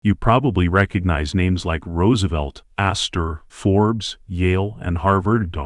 You probably recognize names like Roosevelt, Astor, Forbes, Yale, and Harvard.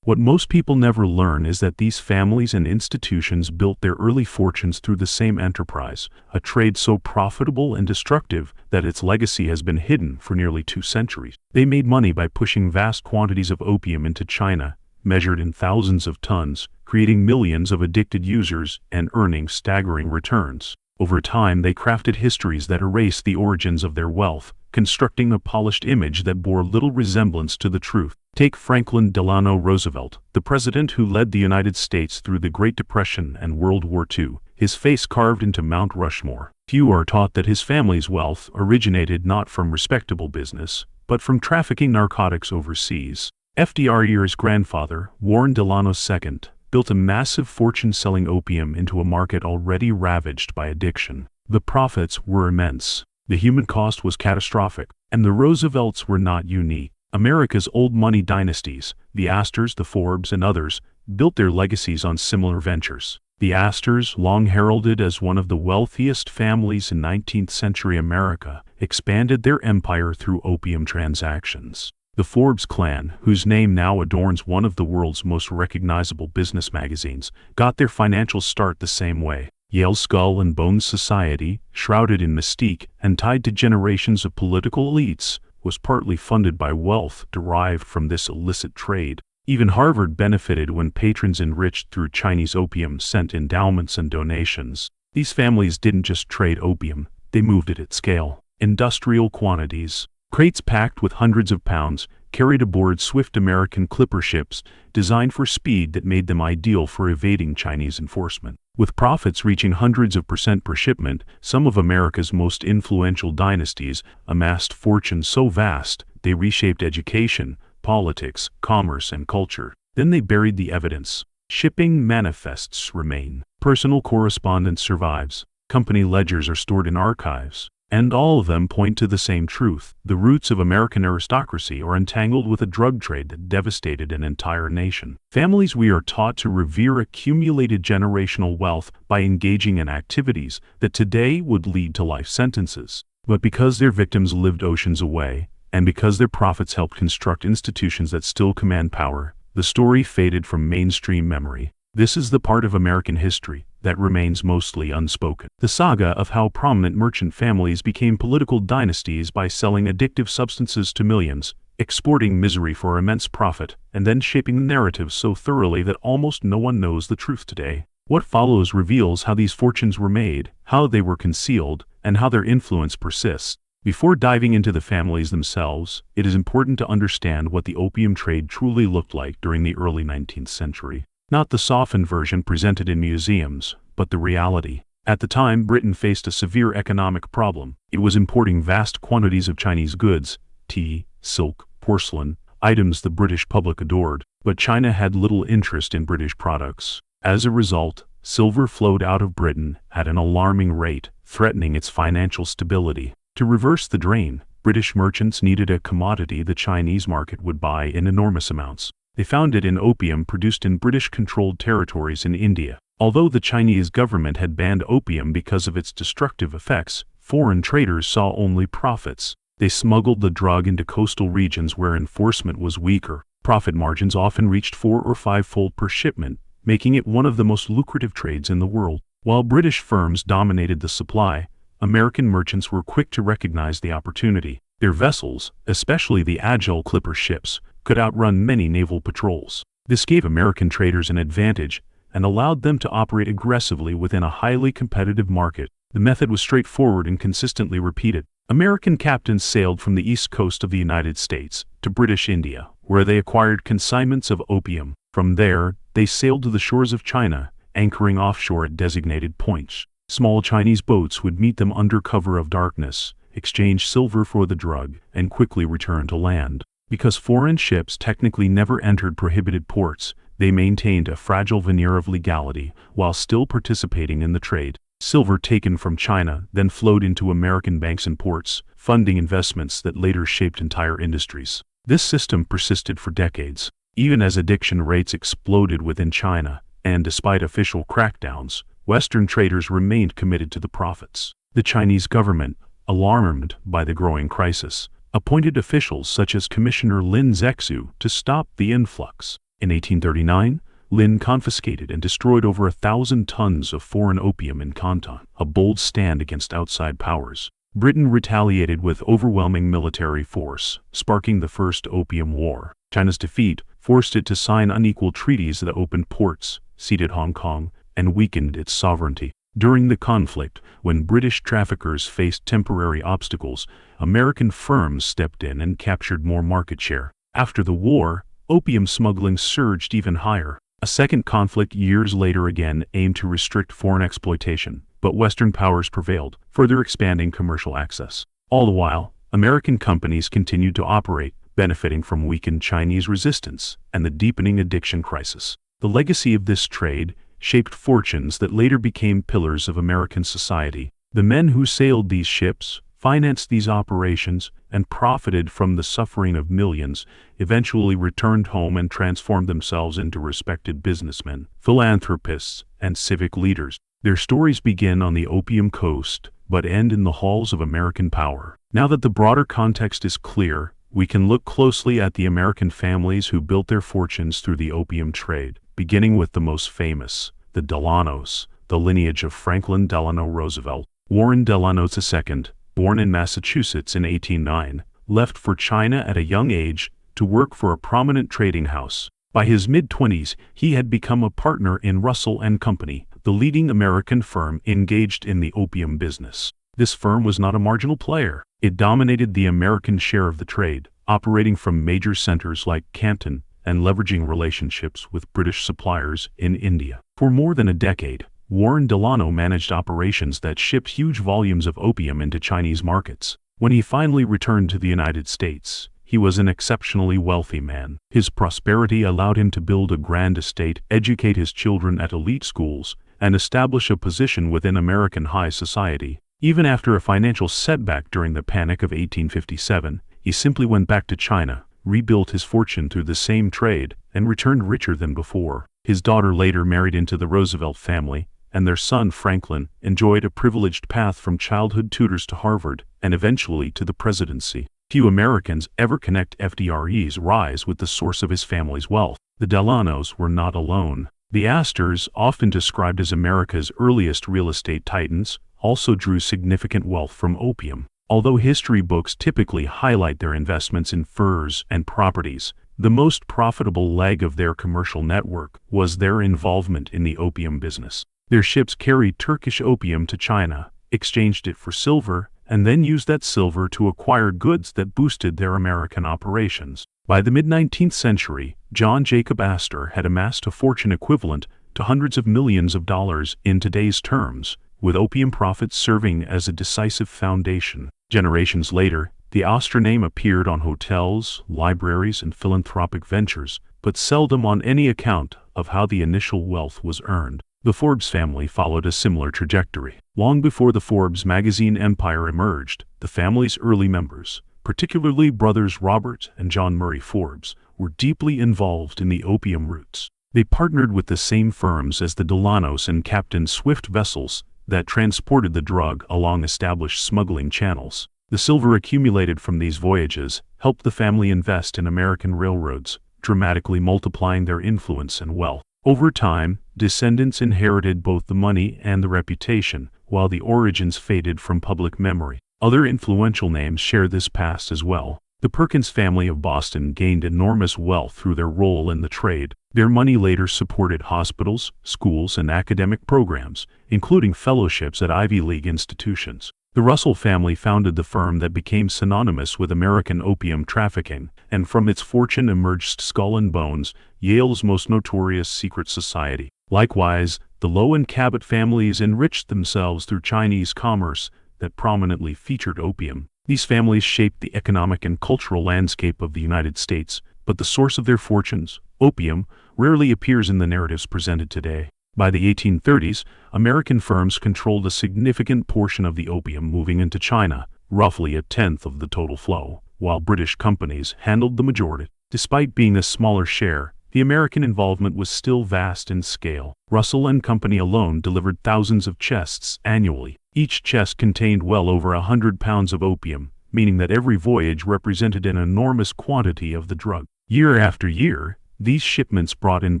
What most people never learn is that these families and institutions built their early fortunes through the same enterprise, a trade so profitable and destructive that its legacy has been hidden for nearly 2 centuries. They made money by pushing vast quantities of opium into China, measured in thousands of tons, creating millions of addicted users and earning staggering returns. Over time, they crafted histories that erased the origins of their wealth, constructing a polished image that bore little resemblance to the truth. Take Franklin Delano Roosevelt, the president who led the United States through the Great Depression and World War II, his face carved into Mount Rushmore. Few are taught that his family's wealth originated not from respectable business, but from trafficking narcotics overseas. FDR's grandfather, Warren Delano II, built a massive fortune selling opium into a market already ravaged by addiction. The profits were immense. The human cost was catastrophic, and the Roosevelts were not unique. America's old money dynasties, the Astors, the Forbes, and others, built their legacies on similar ventures. The Astors, long heralded as one of the wealthiest families in 19th century America, expanded their empire through opium transactions. The Forbes clan, whose name now adorns one of the world's most recognizable business magazines, got their financial start the same way. Yale's Skull and Bones Society, shrouded in mystique and tied to generations of political elites, was partly funded by wealth derived from this illicit trade. Even Harvard benefited when patrons enriched through Chinese opium sent endowments and donations. These families didn't just trade opium, they moved it at scale. Industrial quantities. Crates packed with hundreds of pounds, carried aboard swift American clipper ships, designed for speed that made them ideal for evading Chinese enforcement. With profits reaching hundreds of % per shipment, some of America's most influential dynasties amassed fortunes so vast, they reshaped education, politics, commerce, and culture. Then they buried the evidence. Shipping manifests remain. Personal correspondence survives. Company ledgers are stored in archives. And all of them point to the same truth. The roots of American aristocracy are entangled with a drug trade that devastated an entire nation. Families we are taught to revere accumulated generational wealth by engaging in activities that today would lead to life sentences. But because their victims lived oceans away, and because their profits helped construct institutions that still command power, the story faded from mainstream memory. This is the part of American history that remains mostly unspoken. The saga of how prominent merchant families became political dynasties by selling addictive substances to millions, exporting misery for immense profit, and then shaping the narrative so thoroughly that almost no one knows the truth today. What follows reveals how these fortunes were made, how they were concealed, and how their influence persists. Before diving into the families themselves, it is important to understand what the opium trade truly looked like during the early 19th century. Not the softened version presented in museums, but the reality. At the time, Britain faced a severe economic problem. It was importing vast quantities of Chinese goods, tea, silk, porcelain, items the British public adored, but China had little interest in British products. As a result, silver flowed out of Britain at an alarming rate, threatening its financial stability. To reverse the drain, British merchants needed a commodity the Chinese market would buy in enormous amounts. They found it in opium produced in British-controlled territories in India. Although the Chinese government had banned opium because of its destructive effects, foreign traders saw only profits. They smuggled the drug into coastal regions where enforcement was weaker. Profit margins often reached 4- or 5-fold per shipment, making it one of the most lucrative trades in the world. While British firms dominated the supply, American merchants were quick to recognize the opportunity. Their vessels, especially the agile clipper ships, could outrun many naval patrols. This gave American traders an advantage and allowed them to operate aggressively within a highly competitive market. The method was straightforward and consistently repeated. American captains sailed from the east coast of the United States to British India, where they acquired consignments of opium. From there, they sailed to the shores of China, anchoring offshore at designated points. Small Chinese boats would meet them under cover of darkness, exchange silver for the drug, and quickly return to land. Because foreign ships technically never entered prohibited ports, they maintained a fragile veneer of legality while still participating in the trade. Silver taken from China then flowed into American banks and ports, funding investments that later shaped entire industries. This system persisted for decades, even as addiction rates exploded within China, and despite official crackdowns, Western traders remained committed to the profits. The Chinese government, alarmed by the growing crisis, appointed officials such as Commissioner Lin Zexu to stop the influx. In 1839, Lin confiscated and destroyed over 1,000 tons of foreign opium in Canton, a bold stand against outside powers. Britain retaliated with overwhelming military force, sparking the First Opium War. China's defeat forced it to sign unequal treaties that opened ports, ceded Hong Kong, and weakened its sovereignty. During the conflict, when British traffickers faced temporary obstacles, American firms stepped in and captured more market share. After the war, opium smuggling surged even higher. A second conflict years later again aimed to restrict foreign exploitation, but Western powers prevailed, further expanding commercial access. All the while, American companies continued to operate, benefiting from weakened Chinese resistance and the deepening addiction crisis. The legacy of this trade shaped fortunes that later became pillars of American society. The men who sailed these ships, financed these operations, and profited from the suffering of millions, eventually returned home and transformed themselves into respected businessmen, philanthropists, and civic leaders. Their stories begin on the Opium Coast, but end in the halls of American power. Now that the broader context is clear, we can look closely at the American families who built their fortunes through the opium trade, beginning with the most famous, the Delanos, the lineage of Franklin Delano Roosevelt. Warren Delano II, born in Massachusetts in 1809, left for China at a young age to work for a prominent trading house. By his mid-20s, he had become a partner in Russell & Company, the leading American firm engaged in the opium business. This firm was not a marginal player. It dominated the American share of the trade, operating from major centers like Canton and leveraging relationships with British suppliers in India. For more than a decade, Warren Delano managed operations that shipped huge volumes of opium into Chinese markets. When he finally returned to the United States, he was an exceptionally wealthy man. His prosperity allowed him to build a grand estate, educate his children at elite schools, and establish a position within American high society. Even after a financial setback during the Panic of 1857, he simply went back to China, rebuilt his fortune through the same trade, and returned richer than before. His daughter later married into the Roosevelt family, and their son Franklin enjoyed a privileged path from childhood tutors to Harvard and eventually to the presidency. Few Americans ever connect FDR's rise with the source of his family's wealth. The Delanos were not alone. The Astors, often described as America's earliest real estate titans, also drew significant wealth from opium. Although history books typically highlight their investments in furs and properties, the most profitable leg of their commercial network was their involvement in the opium business. Their ships carried Turkish opium to China, exchanged it for silver, and then used that silver to acquire goods that boosted their American operations. By the mid-19th century, John Jacob Astor had amassed a fortune equivalent to hundreds of millions of dollars in today's terms, with opium profits serving as a decisive foundation. Generations later, the Astor name appeared on hotels, libraries, and philanthropic ventures, but seldom on any account of how the initial wealth was earned. The Forbes family followed a similar trajectory. Long before the Forbes magazine empire emerged, the family's early members, particularly brothers Robert and John Murray Forbes, were deeply involved in the opium routes. They partnered with the same firms as the Delanos and captained swift vessels that transported the drug along established smuggling channels. The silver accumulated from these voyages helped the family invest in American railroads, dramatically multiplying their influence and wealth. Over time, descendants inherited both the money and the reputation, while the origins faded from public memory. Other influential names share this past as well. The Perkins family of Boston gained enormous wealth through their role in the trade. Their money later supported hospitals, schools, and academic programs, including fellowships at Ivy League institutions. The Russell family founded the firm that became synonymous with American opium trafficking, and from its fortune emerged Skull and Bones, Yale's most notorious secret society. Likewise, the Low and Cabot families enriched themselves through Chinese commerce that prominently featured opium. These families shaped the economic and cultural landscape of the United States, but the source of their fortunes, opium, rarely appears in the narratives presented today. By the 1830s, American firms controlled a significant portion of the opium moving into China, roughly a tenth of the total flow, while British companies handled the majority. Despite being a smaller share, the American involvement was still vast in scale. Russell and Company alone delivered thousands of chests annually, Each chest contained well over 100 pounds of opium, meaning that every voyage represented an enormous quantity of the drug. Year after year, these shipments brought in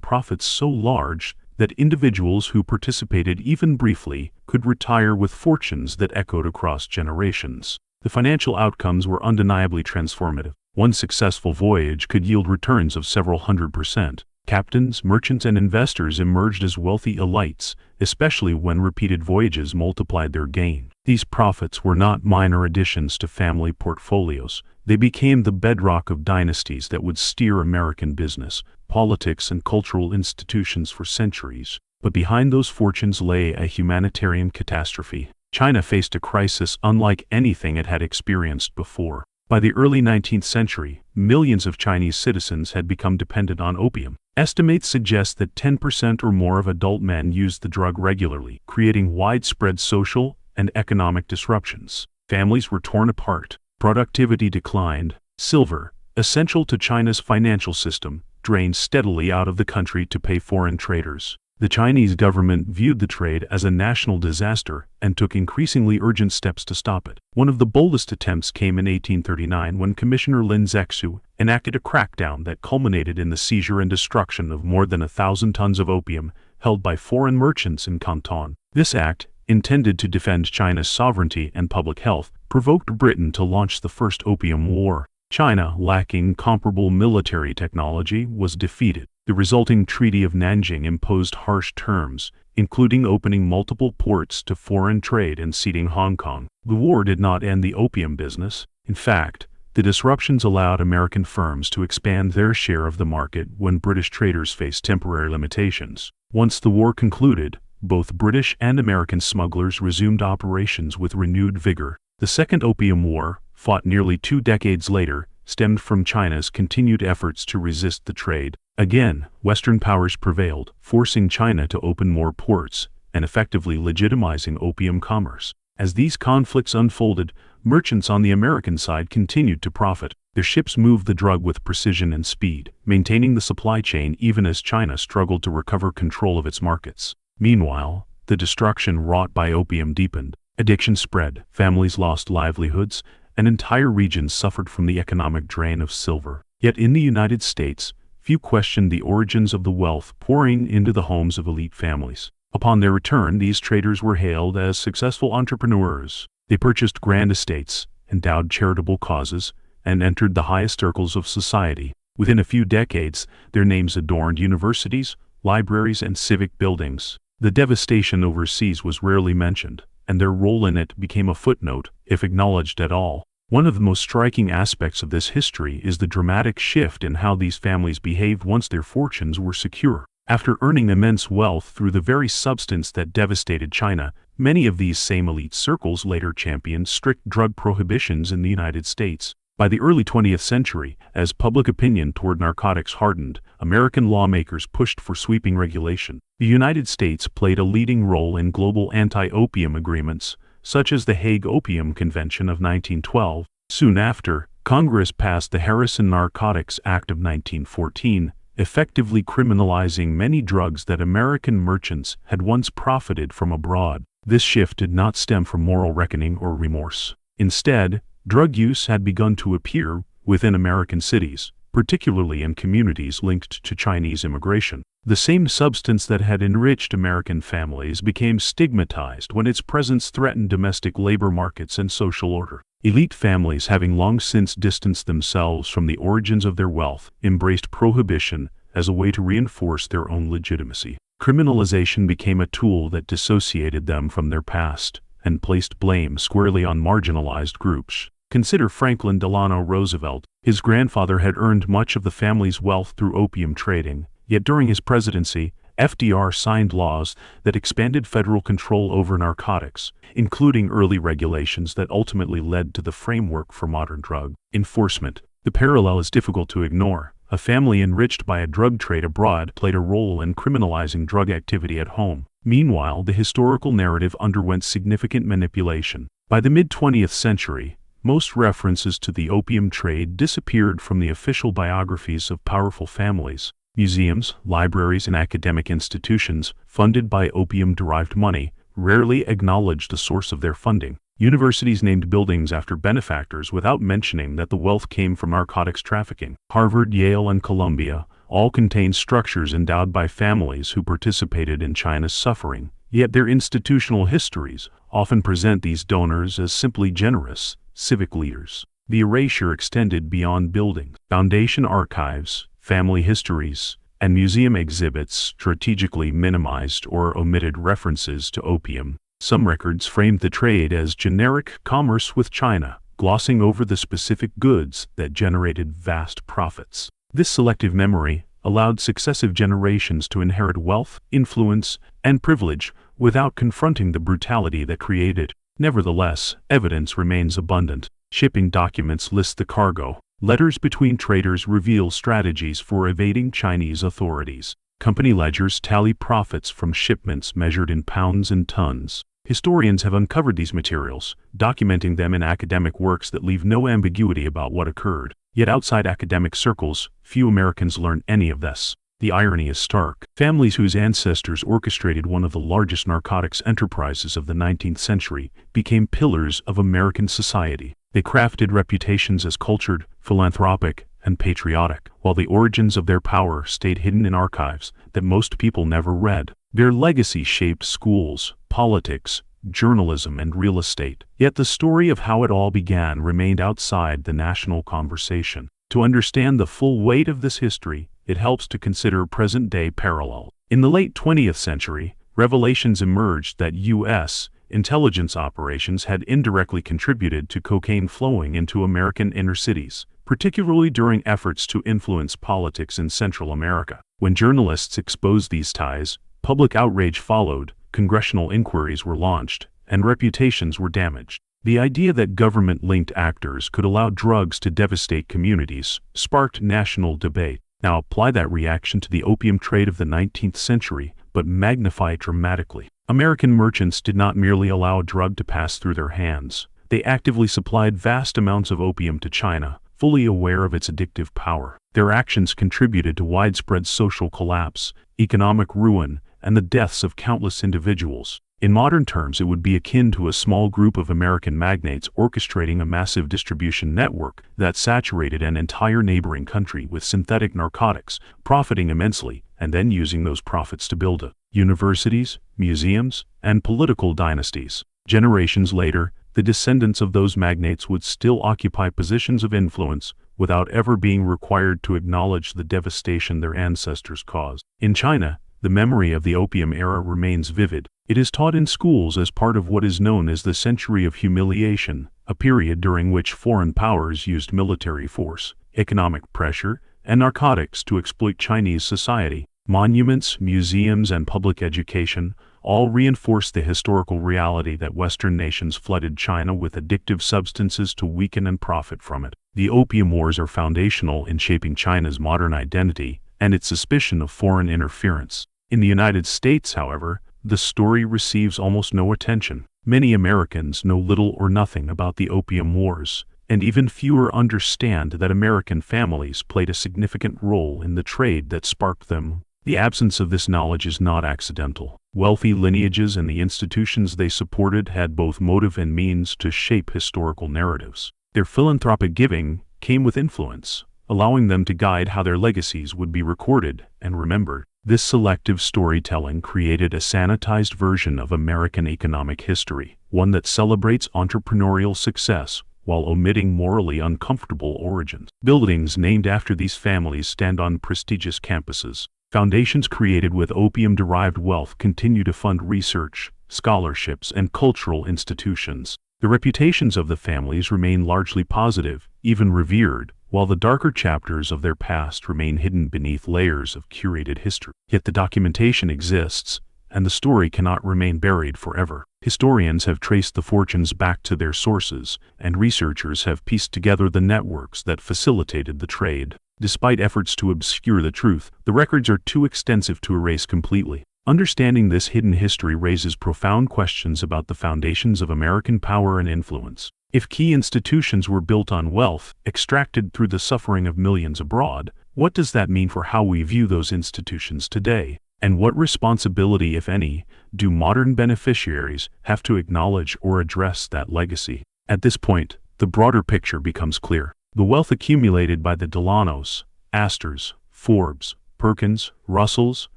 profits so large that individuals who participated even briefly could retire with fortunes that echoed across generations. The financial outcomes were undeniably transformative. One successful voyage could yield returns of several 100%. Captains, merchants, and investors emerged as wealthy elites, especially when repeated voyages multiplied their gain. These profits were not minor additions to family portfolios. They became the bedrock of dynasties that would steer American business, politics, and cultural institutions for centuries. But behind those fortunes lay a humanitarian catastrophe. China faced a crisis unlike anything it had experienced before. By the early 19th century, millions of Chinese citizens had become dependent on opium. Estimates suggest that 10% or more of adult men used the drug regularly, creating widespread social and economic disruptions. Families were torn apart. Productivity declined. Silver, essential to China's financial system, drained steadily out of the country to pay foreign traders. The Chinese government viewed the trade as a national disaster and took increasingly urgent steps to stop it. One of the boldest attempts came in 1839 when Commissioner Lin Zexu enacted a crackdown that culminated in the seizure and destruction of more than 1,000 tons of opium held by foreign merchants in Canton. This act, intended to defend China's sovereignty and public health, provoked Britain to launch the First Opium War. China, lacking comparable military technology, was defeated. The resulting Treaty of Nanjing imposed harsh terms, including opening multiple ports to foreign trade and ceding Hong Kong. The war did not end the opium business. In fact, the disruptions allowed American firms to expand their share of the market when British traders faced temporary limitations. Once the war concluded, both British and American smugglers resumed operations with renewed vigor. The Second Opium War, fought nearly 2 decades later, stemmed from China's continued efforts to resist the trade. Again, Western powers prevailed, forcing China to open more ports and effectively legitimizing opium commerce. As these conflicts unfolded, merchants on the American side continued to profit. Their ships moved the drug with precision and speed, maintaining the supply chain even as China struggled to recover control of its markets. Meanwhile, the destruction wrought by opium deepened. Addiction spread, families lost livelihoods, and entire regions suffered from the economic drain of silver. Yet in the United States, few questioned the origins of the wealth pouring into the homes of elite families. Upon their return, these traders were hailed as successful entrepreneurs. They purchased grand estates, endowed charitable causes, and entered the highest circles of society. Within a few decades, their names adorned universities, libraries, and civic buildings. The devastation overseas was rarely mentioned, and their role in it became a footnote, if acknowledged at all. One of the most striking aspects of this history is the dramatic shift in how these families behaved once their fortunes were secure. After earning immense wealth through the very substance that devastated China, many of these same elite circles later championed strict drug prohibitions in the United States. By the early 20th century, as public opinion toward narcotics hardened, American lawmakers pushed for sweeping regulation. The United States played a leading role in global anti-opium agreements, such as the Hague Opium Convention of 1912. Soon after, Congress passed the Harrison Narcotics Act of 1914, effectively criminalizing many drugs that American merchants had once profited from abroad. This shift did not stem from moral reckoning or remorse. Instead, drug use had begun to appear within American cities, particularly in communities linked to Chinese immigration. The same substance that had enriched American families became stigmatized when its presence threatened domestic labor markets and social order. Elite families, having long since distanced themselves from the origins of their wealth, embraced prohibition as a way to reinforce their own legitimacy. Criminalization became a tool that dissociated them from their past and placed blame squarely on marginalized groups. Consider Franklin Delano Roosevelt. His grandfather had earned much of the family's wealth through opium trading, yet during his presidency, FDR signed laws that expanded federal control over narcotics, including early regulations that ultimately led to the framework for modern drug enforcement. The parallel is difficult to ignore. A family enriched by a drug trade abroad played a role in criminalizing drug activity at home. Meanwhile, the historical narrative underwent significant manipulation. By the mid-20th century, most references to the opium trade disappeared from the official biographies of powerful families. Museums, libraries, and academic institutions, funded by opium-derived money, rarely acknowledge the source of their funding. Universities named buildings after benefactors without mentioning that the wealth came from narcotics trafficking. Harvard, Yale, and Columbia all contain structures endowed by families who participated in China's suffering, yet their institutional histories often present these donors as simply generous, civic leaders. The erasure extended beyond buildings. Foundation archives, family histories, and museum exhibits strategically minimized or omitted references to opium. Some records framed the trade as generic commerce with China, glossing over the specific goods that generated vast profits. This selective memory allowed successive generations to inherit wealth, influence, and privilege without confronting the brutality that created. Nevertheless, evidence remains abundant. Shipping documents list the cargo. Letters between traders reveal strategies for evading Chinese authorities. Company ledgers tally profits from shipments measured in pounds and tons. Historians have uncovered these materials, documenting them in academic works that leave no ambiguity about what occurred. Yet outside academic circles, few Americans learn any of this. The irony is stark. Families whose ancestors orchestrated one of the largest narcotics enterprises of the 19th century became pillars of American society. They crafted reputations as cultured, philanthropic, and patriotic, while the origins of their power stayed hidden in archives that most people never read. Their legacy shaped schools, politics, journalism, and real estate. Yet the story of how it all began remained outside the national conversation. To understand the full weight of this history, it helps to consider present-day parallels. In the late 20th century, revelations emerged that U.S. intelligence operations had indirectly contributed to cocaine flowing into American inner cities, particularly during efforts to influence politics in Central America. When journalists exposed these ties, public outrage followed, congressional inquiries were launched, and reputations were damaged. The idea that government-linked actors could allow drugs to devastate communities sparked national debate. Now apply that reaction to the opium trade of the 19th century, but magnify it dramatically. American merchants did not merely allow a drug to pass through their hands. They actively supplied vast amounts of opium to China, fully aware of its addictive power. Their actions contributed to widespread social collapse, economic ruin, and the deaths of countless individuals. In modern terms, it would be akin to a small group of American magnates orchestrating a massive distribution network that saturated an entire neighboring country with synthetic narcotics, profiting immensely, and then using those profits to build universities, museums, and political dynasties. Generations later, the descendants of those magnates would still occupy positions of influence without ever being required to acknowledge the devastation their ancestors caused. In China, the memory of the opium era remains vivid. It is taught in schools as part of what is known as the Century of Humiliation, a period during which foreign powers used military force, economic pressure, and narcotics to exploit Chinese society. Monuments, museums, and public education all reinforce the historical reality that Western nations flooded China with addictive substances to weaken and profit from it. The opium wars are foundational in shaping China's modern identity and its suspicion of foreign interference. In the United States, however, the story receives almost no attention. Many Americans know little or nothing about the opium wars, and even fewer understand that American families played a significant role in the trade that sparked them. The absence of this knowledge is not accidental. Wealthy lineages and the institutions they supported had both motive and means to shape historical narratives. Their philanthropic giving came with influence, allowing them to guide how their legacies would be recorded and remembered. This selective storytelling created a sanitized version of American economic history, one that celebrates entrepreneurial success while omitting morally uncomfortable origins. Buildings named after these families stand on prestigious campuses. Foundations created with opium-derived wealth continue to fund research, scholarships, and cultural institutions. The reputations of the families remain largely positive, even revered, while the darker chapters of their past remain hidden beneath layers of curated history. Yet the documentation exists, and the story cannot remain buried forever. Historians have traced the fortunes back to their sources, and researchers have pieced together the networks that facilitated the trade. Despite efforts to obscure the truth, the records are too extensive to erase completely. Understanding this hidden history raises profound questions about the foundations of American power and influence. If key institutions were built on wealth, extracted through the suffering of millions abroad, what does that mean for how we view those institutions today? And what responsibility, if any, do modern beneficiaries have to acknowledge or address that legacy? At this point, the broader picture becomes clear. The wealth accumulated by the Delanos, Astors, Forbes, Perkins, Russells,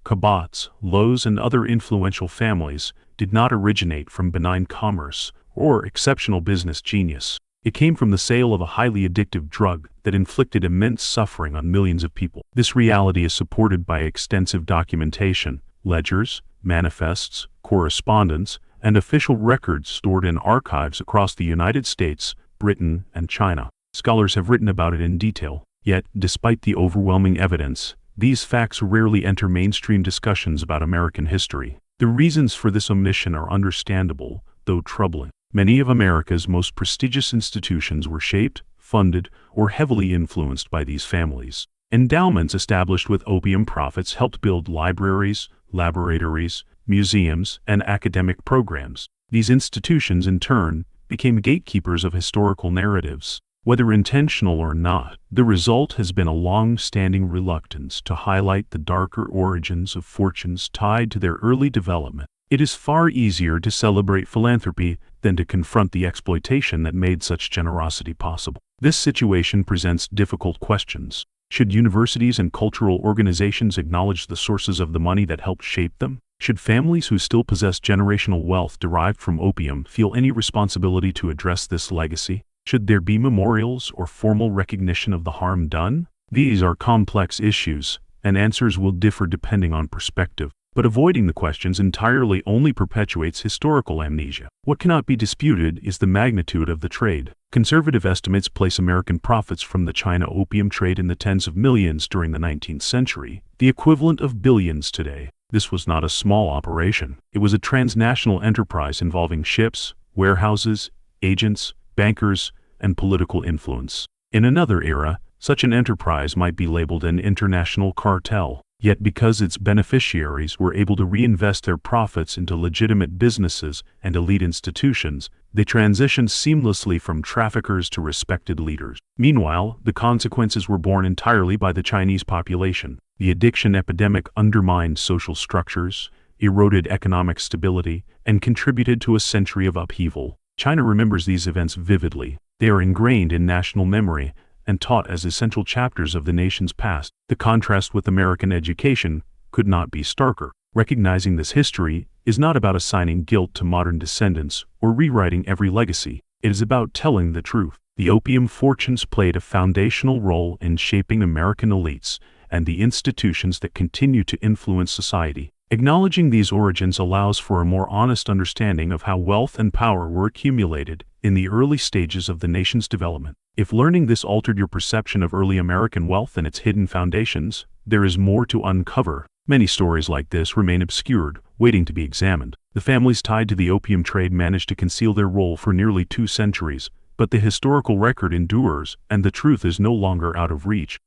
Cabots, Lows, and other influential families did not originate from benign commerce or exceptional business genius. It came from the sale of a highly addictive drug that inflicted immense suffering on millions of people. This reality is supported by extensive documentation, ledgers, manifests, correspondence, and official records stored in archives across the United States, Britain, and China. Scholars have written about it in detail. Yet, despite the overwhelming evidence, these facts rarely enter mainstream discussions about American history. The reasons for this omission are understandable, though troubling. Many of America's most prestigious institutions were shaped, funded, or heavily influenced by these families. Endowments established with opium profits helped build libraries, laboratories, museums, and academic programs. These institutions, in turn, became gatekeepers of historical narratives. Whether intentional or not, the result has been a long-standing reluctance to highlight the darker origins of fortunes tied to their early development. It is far easier to celebrate philanthropy than to confront the exploitation that made such generosity possible. This situation presents difficult questions. Should universities and cultural organizations acknowledge the sources of the money that helped shape them? Should families who still possess generational wealth derived from opium feel any responsibility to address this legacy? Should there be memorials or formal recognition of the harm done? These are complex issues, and answers will differ depending on perspective. But avoiding the questions entirely only perpetuates historical amnesia. What cannot be disputed is the magnitude of the trade. Conservative estimates place American profits from the China opium trade in the tens of millions during the 19th century, the equivalent of billions today. This was not a small operation. It was a transnational enterprise involving ships, warehouses, agents, bankers, and political influence. In another era, such an enterprise might be labeled an international cartel. Yet because its beneficiaries were able to reinvest their profits into legitimate businesses and elite institutions, they transitioned seamlessly from traffickers to respected leaders. Meanwhile, the consequences were borne entirely by the Chinese population. The addiction epidemic undermined social structures, eroded economic stability, and contributed to a century of upheaval. China remembers these events vividly. They are ingrained in national memory and taught as essential chapters of the nation's past. The contrast with American education could not be starker. Recognizing this history is not about assigning guilt to modern descendants or rewriting every legacy. It is about telling the truth. The opium fortunes played a foundational role in shaping American elites and the institutions that continue to influence society. Acknowledging these origins allows for a more honest understanding of how wealth and power were accumulated in the early stages of the nation's development. If learning this altered your perception of early American wealth and its hidden foundations, there is more to uncover. Many stories like this remain obscured, waiting to be examined. The families tied to the opium trade managed to conceal their role for nearly 2 centuries, but the historical record endures, and the truth is no longer out of reach.